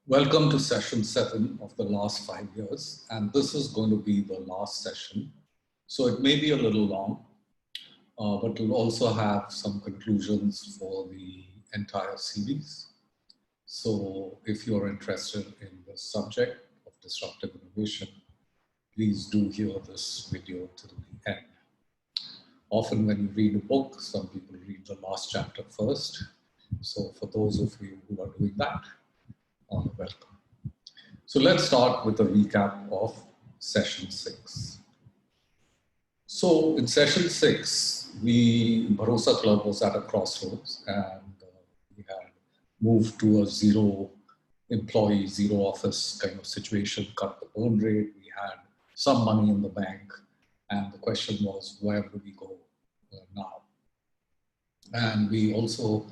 Welcome to session 7 of the last 5 years, and this is going to be the last session. So it may be a little long, but we'll also have some conclusions for the entire series. So if you're interested in the subject of disruptive innovation, please do hear this video to the end. Often when you read a book, some people read the last chapter first. So for those of you who are doing that, welcome. So let's start with a recap of session 6. So in session 6, Bharosa Club was at a crossroads, and we had moved to a zero employee, zero office kind of situation, cut the burn rate. We had some money in the bank, and the question was, where do we go now? And we also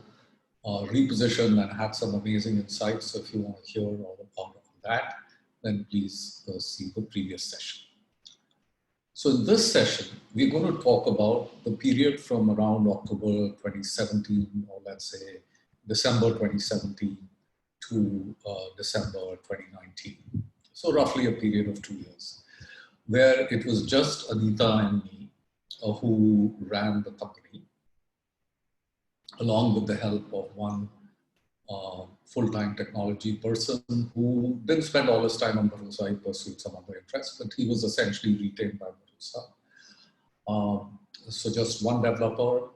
repositioned and had some amazing insights. So if you want to hear all about that, then please see the previous session. So in this session, we're going to talk about the period from around October 2017, or let's say December 2017 to December 2019. So roughly a period of 2 years, where it was just Anita and me who ran the company, along with the help of one full-time technology person who didn't spend all his time on Bharosa. He pursued some other interests, but he was essentially retained by Bharosa. So just one developer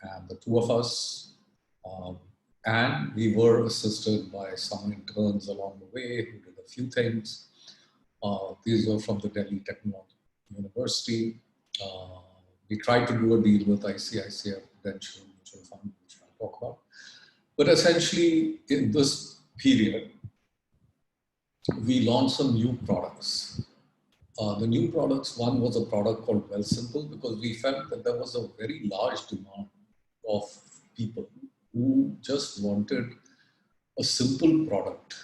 and the two of us, and we were assisted by some interns along the way who did a few things. These were from the Delhi Technology University. We tried to do a deal with ICICI Prudential Mutual Fund, which I'll talk about. But essentially, in this period, we launched some new products. The new products, one was a product called Well Simple, because we felt that there was a very large demand of people who just wanted a simple product,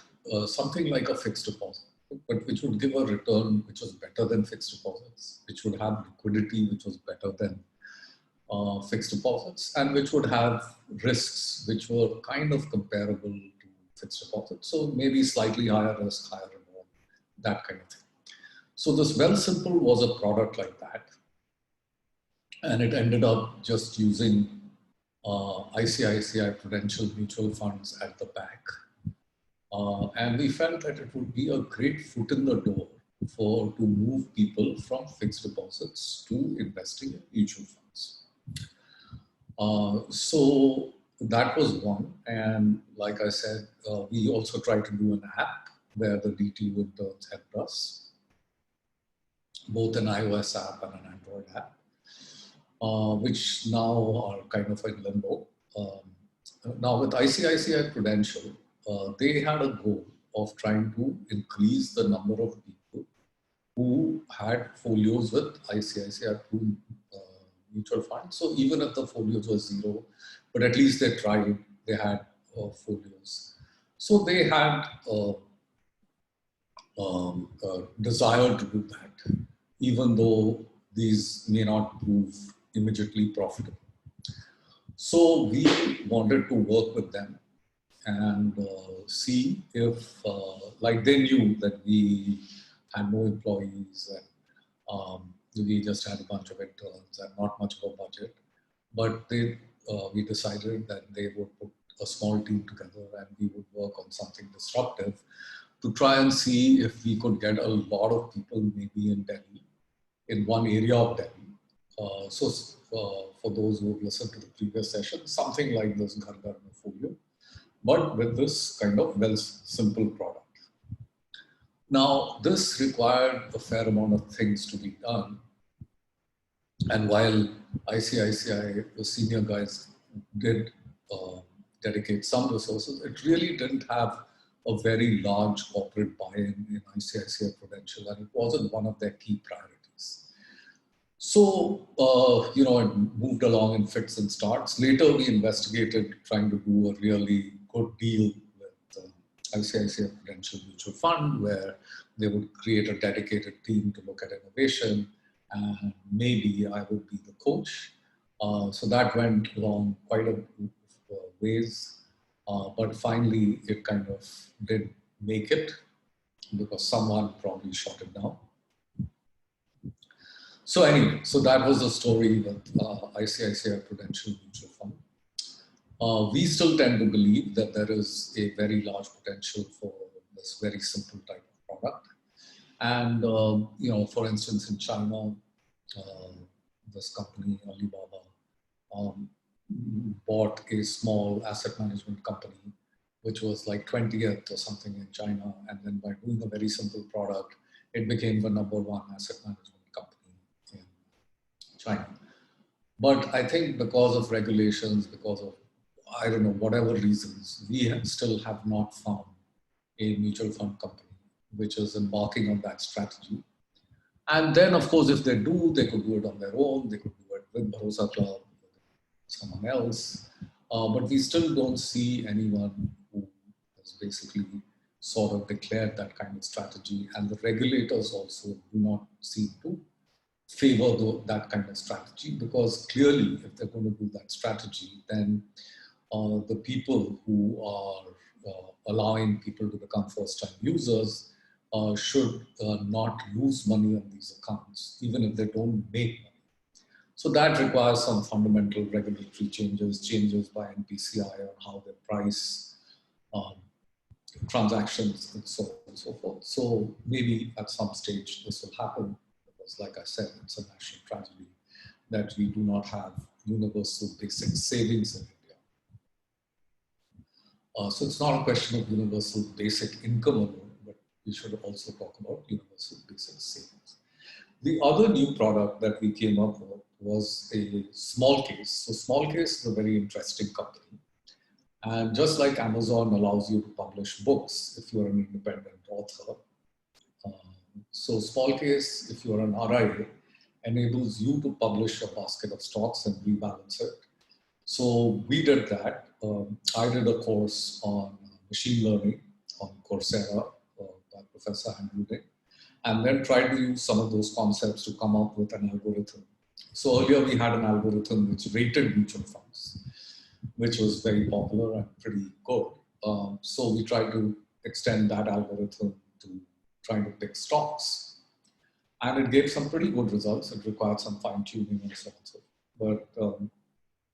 something like a fixed deposit, but which would give a return which was better than fixed deposits, which would have liquidity which was better than fixed deposits, and which would have risks which were kind of comparable to fixed deposits. So maybe slightly higher risk, higher reward, that kind of thing. So this Well Simple was a product like that. And it ended up just using ICICI Prudential mutual funds at the back. And we felt that it would be a great foot in the door to move people from fixed deposits to investing in mutual funds. So that was one. And like I said, we also tried to do an app where the DTU interns helped us, both an iOS app and an Android app, which now are kind of in limbo. Now with ICICI Prudential, they had a goal of trying to increase the number of people who had folios with ICICI mutual funds. So even if the folios were zero, but at least they tried, they had folios. So they had a desire to do that, even though these may not prove immediately profitable. So we wanted to work with them and see if, like they knew that we had no employees and we just had a bunch of interns and not much of a budget, but we decided that they would put a small team together and we would work on something disruptive to try and see if we could get a lot of people maybe in Delhi, in one area of Delhi. So for those who have listened to the previous session, something like this Ghar Ghar Mein Folio, but with this kind of Well Simple product. Now, this required a fair amount of things to be done. And while ICICI, the senior guys did dedicate some resources, it really didn't have a very large corporate buy-in in ICICI Prudential, and it wasn't one of their key priorities. So, it moved along in fits and starts. Later, we investigated trying to do a really good deal with ICICI Prudential Mutual Fund, where they would create a dedicated team to look at innovation, and maybe I would be the coach. So that went along quite a ways, but finally it kind of did make it because someone probably shot it down. So anyway, so that was the story with ICICI Prudential Mutual Fund. We still tend to believe that there is a very large potential for this very simple type of product. And, for instance, in China, this company, Alibaba, bought a small asset management company, which was like 20th or something in China. And then by doing a very simple product, it became the #1 asset management company in China. But I think because of regulations, because of, I don't know, whatever reasons, we still have not found a mutual fund company which is embarking on that strategy. And then, of course, if they do, they could do it on their own. They could do it with Bharosa Club, someone else. But we still don't see anyone who has basically sort of declared that kind of strategy. And the regulators also do not seem to favor that kind of strategy, because clearly, if they're going to do that strategy, then the people who are allowing people to become first-time users should not lose money on these accounts, even if they don't make money. So that requires some fundamental regulatory changes by NPCI on how they price transactions and so on and so forth. So maybe at some stage this will happen, because like I said, it's a national tragedy that we do not have universal basic savings in India. So it's not a question of universal basic income alone, but we should also talk about universal basic savings. The other new product that we came up with was a small case. So small case is a very interesting company. And just like Amazon allows you to publish books if you're an independent author, so small case, if you're an RIA, enables you to publish a basket of stocks and rebalance it. So we did that. I did a course on machine learning on Coursera by Professor Andrew Day, and then tried to use some of those concepts to come up with an algorithm. So earlier we had an algorithm which rated mutual funds, which was very popular and pretty good. So we tried to extend that algorithm to trying to pick stocks. And it gave some pretty good results. It required some fine tuning and so on. So, but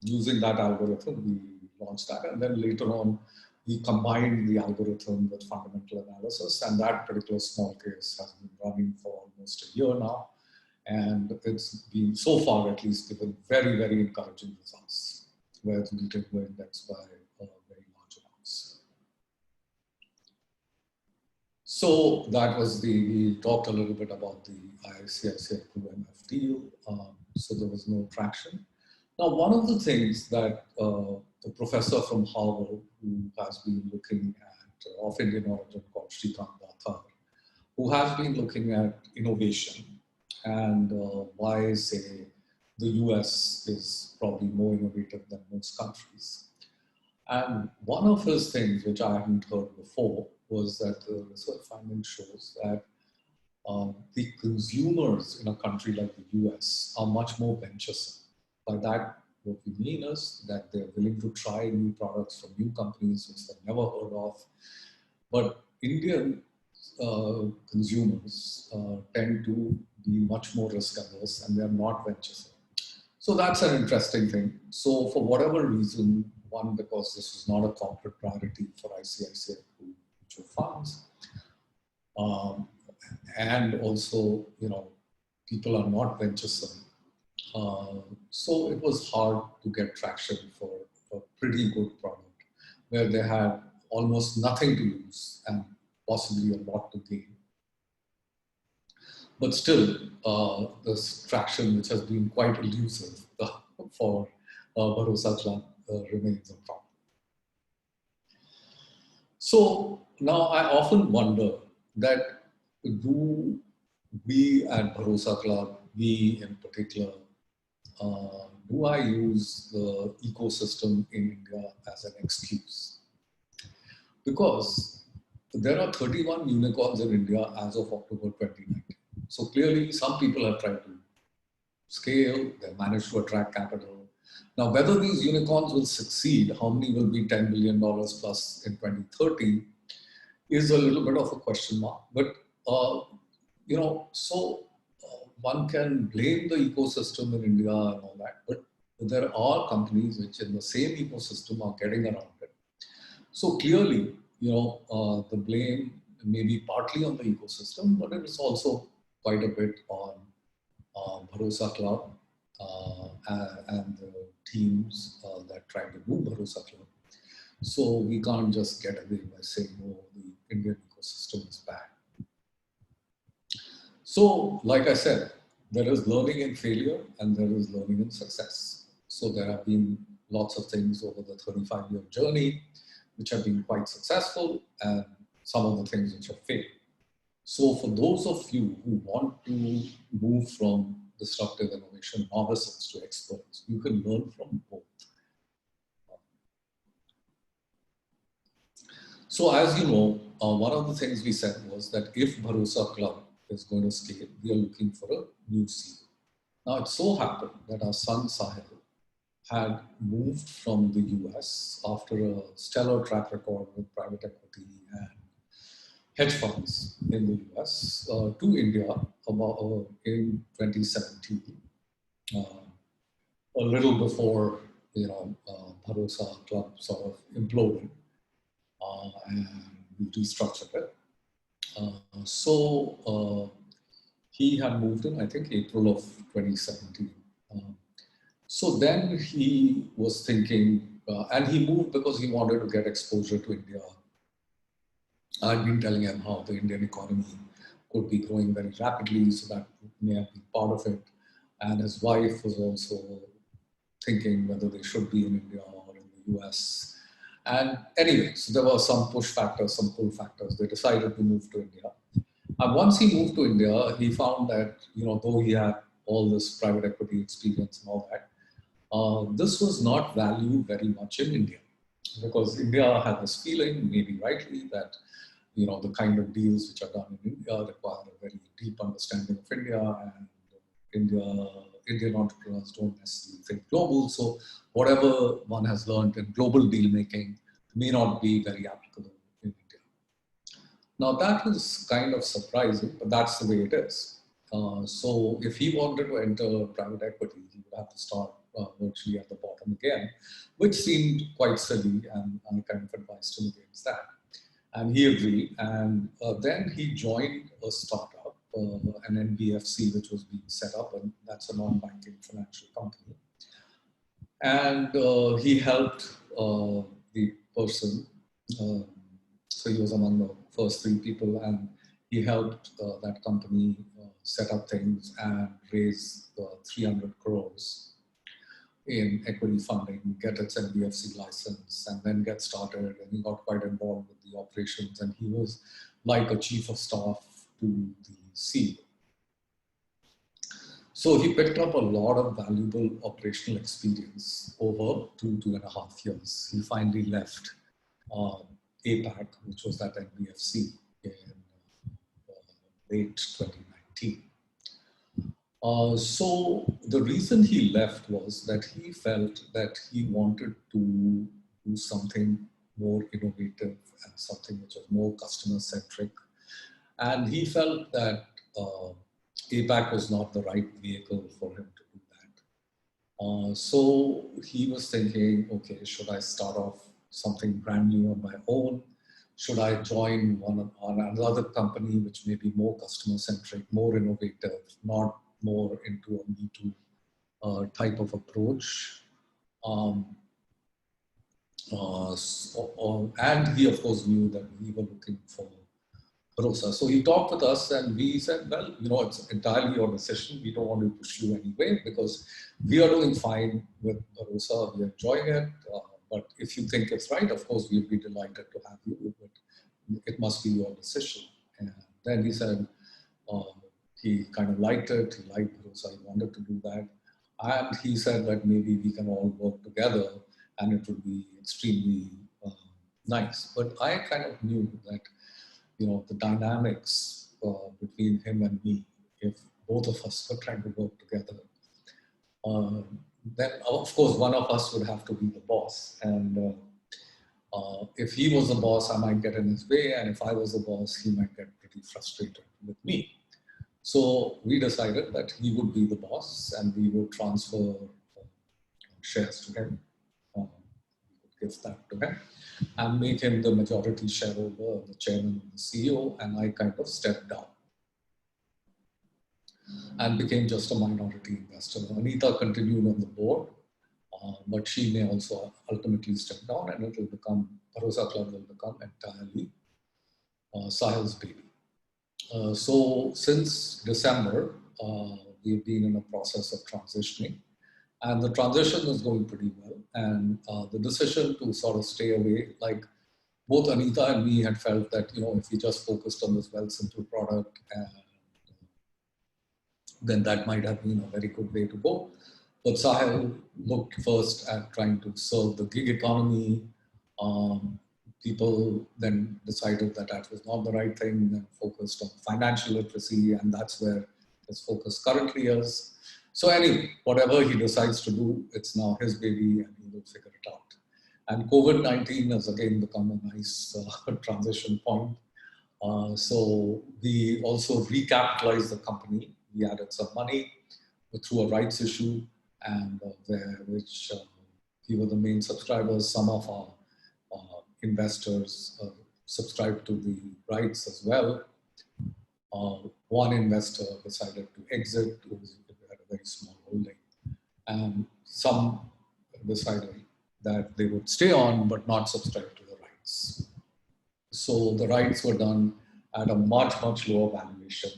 using that algorithm, we launched that. And then later on, we combined the algorithm with fundamental analysis. And that particular small case has been running for almost a year now. And it's been, so far at least, given very, very encouraging results, where it's beaten the index by very large amounts. So that was we talked a little bit about the ICICI MF deal. So there was no traction. Now, one of the things that the professor from Harvard, who has been looking at, of Indian origin, called Shrikant Datar, who has been looking at innovation and why, say, the US is probably more innovative than most countries. And one of his things, which I hadn't heard before, was that the research finding shows that the consumers in a country like the US are much more venturesome. By that, what we mean is that they're willing to try new products from new companies which they've never heard of. But Indian consumers tend to be much more risk averse, and they're not venturesome. So that's an interesting thing. So for whatever reason, one, because this is not a corporate priority for ICICI mutual funds, and also, people are not venturesome. So it was hard to get traction for a pretty good product where they had almost nothing to lose and possibly a lot to gain. But still, this traction, which has been quite elusive for Bharosa Club, remains a problem. So now I often wonder that do we at Bharosa Club, we in particular, do I use the ecosystem in India as an excuse? Because there are 31 unicorns in India as of October 2019. So clearly some people have tried to scale, they've managed to attract capital. Now, whether these unicorns will succeed, how many will be $10 billion plus in 2030, is a little bit of a question mark. But, so one can blame the ecosystem in India and all that, but there are companies which in the same ecosystem are getting around it. So clearly, the blame may be partly on the ecosystem, but it is also quite a bit on Bharosa Club and the teams that try to move Bharosa Club. So we can't just get away by saying, oh, the Indian ecosystem is bad. So, like I said, there is learning in failure and there is learning in success. So there have been lots of things over the 35-year journey which have been quite successful and some of the things which have failed. So for those of you who want to move from disruptive innovation novices to experts, you can learn from both. So as you know, one of the things we said was that if Bharosa Club is going to scale, we are looking for a new CEO. Now it so happened that our son Sahil had moved from the US after a stellar track record with private equity and hedge funds in the US to India in 2017, a little before Bharosa Club sort of imploded and we restructured it. So he had moved in, I think, April of 2017. So then he was thinking, and he moved because he wanted to get exposure to India. I'd been telling him how the Indian economy could be growing very rapidly, so that may have been part of it. And his wife was also thinking whether they should be in India or in the US. And anyway, so there were some push factors, some pull factors. They decided to move to India. And once he moved to India, he found that, though he had all this private equity experience and all that, this was not valued very much in India. Because India had this feeling, maybe rightly, that the kind of deals which are done in India require a very deep understanding of India, and Indian entrepreneurs don't necessarily think global. So whatever one has learned in global deal making may not be very applicable in India. Now that was kind of surprising, but that's the way it is. So if he wanted to enter private equity, he would have to start virtually at the bottom again, which seemed quite silly, and I kind of advised him against that. And he agreed, and then he joined a startup, an NBFC, which was being set up, and that's a non-banking financial company. And he helped the person, so he was among the first three people, and he helped that company set up things and raise 300 crores in equity funding, get its NBFC license, and then get started. And he got quite involved with the operations, and he was like a chief of staff to the CEO. So he picked up a lot of valuable operational experience over 2.5 years. He finally left APAC, which was that NBFC, in late 2019. So the reason he left was that he felt that he wanted to do something more innovative and something which was more customer-centric. And he felt that APAC was not the right vehicle for him to do that. So he was thinking, okay, should I start off something brand new on my own? Should I join another company which may be more customer-centric, more innovative, not more into a Me Too type of approach? And he, of course, knew that we were looking for Bharosa. So he talked with us and we said, well, it's entirely your decision. We don't want to push you anyway because we are doing fine with Bharosa. We are enjoying it. But if you think it's right, of course, we'd be delighted to have you, but it must be your decision. And then he said he kind of liked it. He liked Bharosa. He wanted to do that. And he said that maybe we can all work together and it would be extremely nice. But I kind of knew that the dynamics between him and me, if both of us were trying to work together, then of course one of us would have to be the boss. And If he was the boss, I might get in his way, and if I was the boss, he might get pretty frustrated with me. So we decided that he would be the boss and we would transfer shares to him. We would give that to him and make him the majority shareholder, the chairman, the CEO, and I kind of stepped down and became just a minority investor. Anita continued on the board, but she may also ultimately step down and it will become, Bharosa Club will become entirely Sahil's baby. So since December, we've been in a process of transitioning and the transition is going pretty well. And the decision to sort of stay away, like both Anita and me had felt that, if we just focused on this Wealthsimple product, then that might have been a very good way to go. But Sahil looked first at trying to serve the gig economy. People then decided that that was not the right thing, then focused on financial literacy, and that's where his focus currently is. So anyway, whatever he decides to do, it's now his baby and he will figure it out. And COVID-19 has again become a nice transition point. So we also recapitalized the company. We added some money through a rights issue, and which we were the main subscribers. Some of our investors subscribed to the rights as well. One investor decided to exit, who had a very small holding, and some decided that they would stay on but not subscribe to the rights. So the rights were done at a much, much lower valuation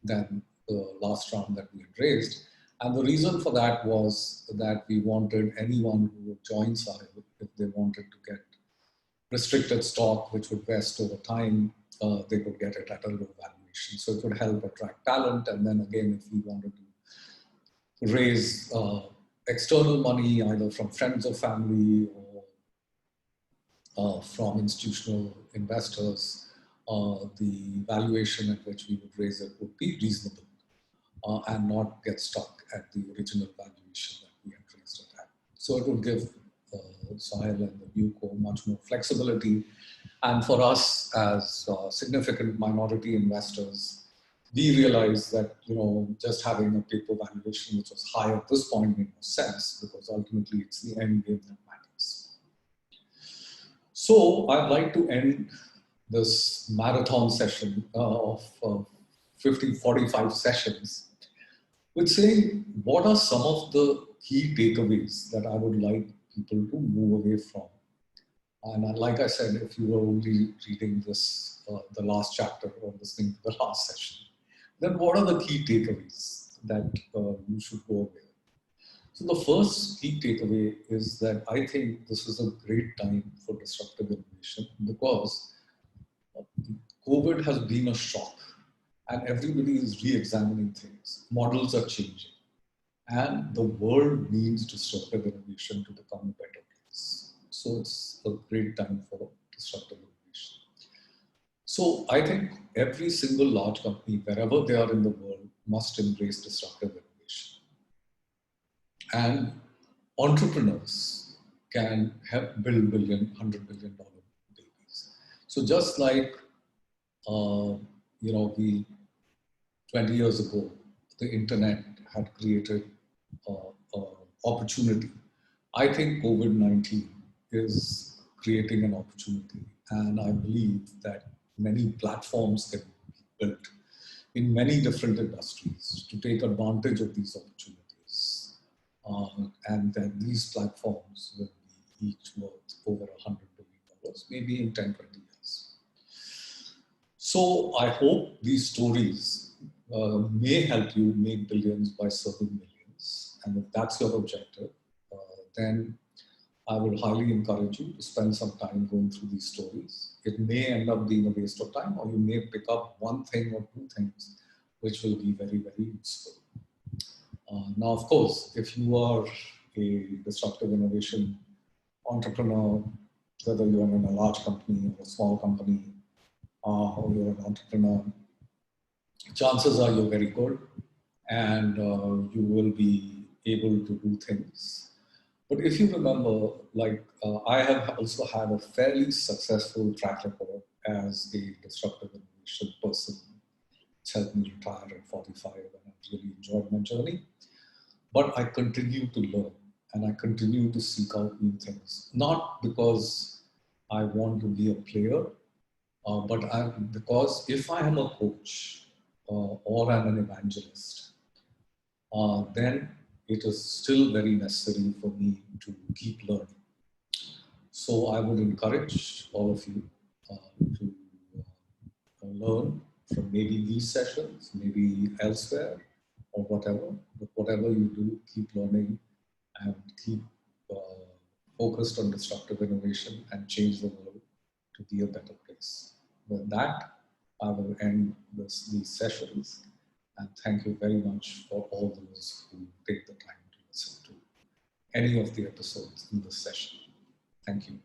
than the last round that we had raised. And the reason for that was that we wanted anyone who would join Sahil, if they wanted to get restricted stock, which would vest over time, they could get it at a low valuation. So it would help attract talent. And then again, if we wanted to raise external money, either from friends or family or from institutional investors, the valuation at which we would raise it would be reasonable and not get stuck at the original valuation that we had raised it at. So it would give Sahil and the new co much more flexibility. And for us as significant minority investors, we realized that just having a paper valuation which was high at this point made no sense, because ultimately it's the end game that matters. So I'd like to end this marathon session of 45 sessions with saying what are some of the key takeaways that I would like people to move away from. And like I said, if you were only reading this, the last chapter or listening to the last session, then what are the key takeaways that you should go away with? So the first key takeaway is that I think this is a great time for disruptive innovation, because COVID has been a shock and everybody is re-examining things. Models are changing and the world needs disruptive innovation to become a better place. So it's a great time for disruptive innovation. So I think every single large company, wherever they are in the world, must embrace disruptive innovation. And entrepreneurs can help build $100 billion babies. So just like, we 20 years ago, the internet had created opportunity. I think COVID-19 is creating an opportunity. And I believe that many platforms can be built in many different industries to take advantage of these opportunities. And then these platforms will be each worth over $100 billion, maybe in 10, 20 years. So I hope these stories may help you make billions by serving millions. And if that's your objective, then I would highly encourage you to spend some time going through these stories. It may end up being a waste of time, or you may pick up one thing or two things which will be very, very useful. Now, of course, if you are a disruptive innovation entrepreneur, whether you are in a large company or a small company, or you're an entrepreneur, chances are you're very good and you will be able to do things. But if you remember, I have also had a fairly successful track record as a disruptive innovation person, which helped me retire at 45, and I've really enjoyed my journey. But I continue to learn and I continue to seek out new things, not because I want to be a player, because if I am a coach or I'm an evangelist, then it is still very necessary for me to keep learning. So I would encourage all of you to learn from maybe these sessions, maybe elsewhere, or whatever. But whatever you do, keep learning and keep focused on disruptive innovation and change the world to be a better place. With that, I will end these sessions, and thank you very much for all those who take the time to listen to any of the episodes in this session. Thank you.